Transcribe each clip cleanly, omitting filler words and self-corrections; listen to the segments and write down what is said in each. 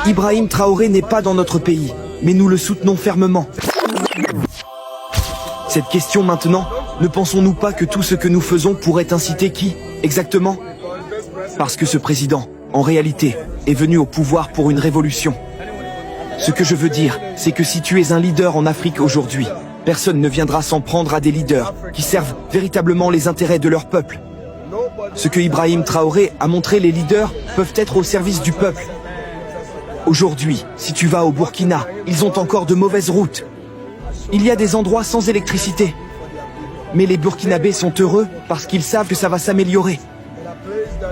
Ibrahim Traoré n'est pas dans notre pays, mais nous le soutenons fermement. Cette question maintenant, ne pensons-nous pas que tout ce que nous faisons pourrait inciter qui, exactement? Parce que ce président, en réalité, est venu au pouvoir pour une révolution. Ce que je veux dire, c'est que si tu es un leader en Afrique aujourd'hui, personne ne viendra s'en prendre à des leaders qui servent véritablement les intérêts de leur peuple. Ce que Ibrahim Traoré a montré, les leaders peuvent être au service du peuple. Aujourd'hui, si tu vas au Burkina, ils ont encore de mauvaises routes. Il y a des endroits sans électricité. Mais les Burkinabés sont heureux parce qu'ils savent que ça va s'améliorer.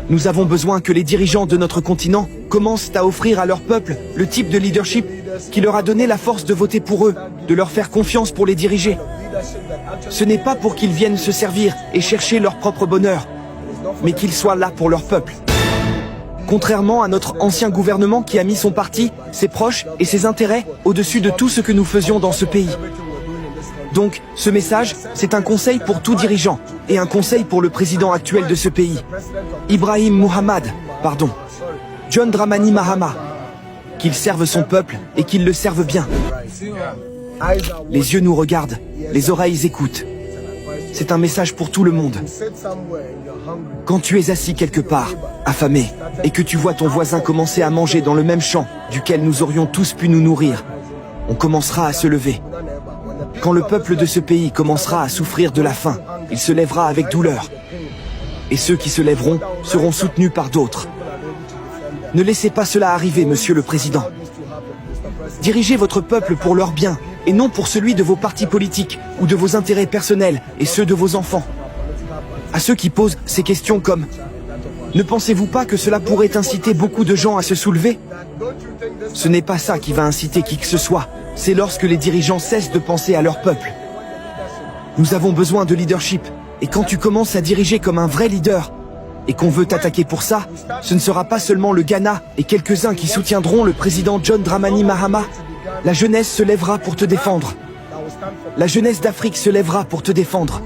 Nous avons besoin que les dirigeants de notre continent commencent à offrir à leur peuple le type de leadership qui leur a donné la force de voter pour eux, de leur faire confiance pour les diriger. Ce n'est pas pour qu'ils viennent se servir et chercher leur propre bonheur, mais qu'ils soient là pour leur peuple. Contrairement à notre ancien gouvernement qui a mis son parti, ses proches et ses intérêts au-dessus de tout ce que nous faisions dans ce pays. Donc, ce message, c'est un conseil pour tout dirigeant, et un conseil pour le président actuel de ce pays. John Dramani Mahama. Qu'il serve son peuple, et qu'il le serve bien. Les yeux nous regardent, les oreilles écoutent. C'est un message pour tout le monde. Quand tu es assis quelque part, affamé, et que tu vois ton voisin commencer à manger dans le même champ, duquel nous aurions tous pu nous nourrir, on commencera à se lever. Quand le peuple de ce pays commencera à souffrir de la faim, il se lèvera avec douleur. Et ceux qui se lèveront seront soutenus par d'autres. Ne laissez pas cela arriver, monsieur le président. Dirigez votre peuple pour leur bien, et non pour celui de vos partis politiques, ou de vos intérêts personnels, et ceux de vos enfants. À ceux qui posent ces questions comme « Ne pensez-vous pas que cela pourrait inciter beaucoup de gens à se soulever ?» Ce n'est pas ça qui va inciter qui que ce soit. C'est lorsque les dirigeants cessent de penser à leur peuple. Nous avons besoin de leadership. Et quand tu commences à diriger comme un vrai leader, et qu'on veut t'attaquer pour ça, ce ne sera pas seulement le Ghana et quelques-uns qui soutiendront le président John Dramani Mahama. La jeunesse se lèvera pour te défendre. La jeunesse d'Afrique se lèvera pour te défendre.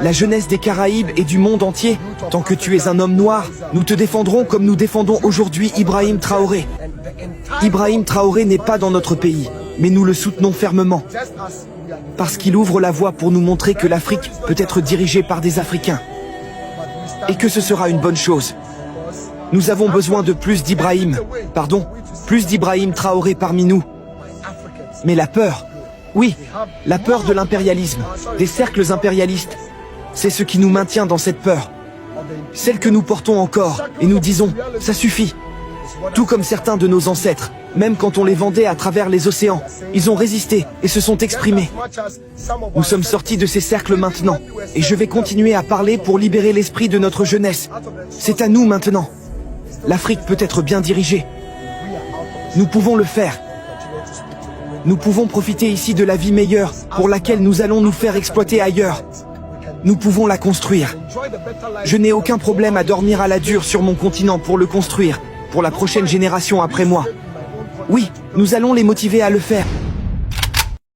La jeunesse des Caraïbes et du monde entier, tant que tu es un homme noir, nous te défendrons comme nous défendons aujourd'hui Ibrahim Traoré. Ibrahim Traoré n'est pas dans notre pays, mais nous le soutenons fermement. Parce qu'il ouvre la voie pour nous montrer que l'Afrique peut être dirigée par des Africains. Et que ce sera une bonne chose. Nous avons besoin de plus d'Ibrahim Traoré parmi nous. Mais la peur, oui, la peur de l'impérialisme, des cercles impérialistes, c'est ce qui nous maintient dans cette peur. Celle que nous portons encore, et nous disons, ça suffit. Tout comme certains de nos ancêtres, même quand on les vendait à travers les océans, ils ont résisté et se sont exprimés. Nous sommes sortis de ces cercles maintenant, et je vais continuer à parler pour libérer l'esprit de notre jeunesse. C'est à nous maintenant. L'Afrique peut être bien dirigée. Nous pouvons le faire. Nous pouvons profiter ici de la vie meilleure pour laquelle nous allons nous faire exploiter ailleurs. Nous pouvons la construire. Je n'ai aucun problème à dormir à la dure sur mon continent pour le construire, pour la prochaine génération après moi. Oui, nous allons les motiver à le faire.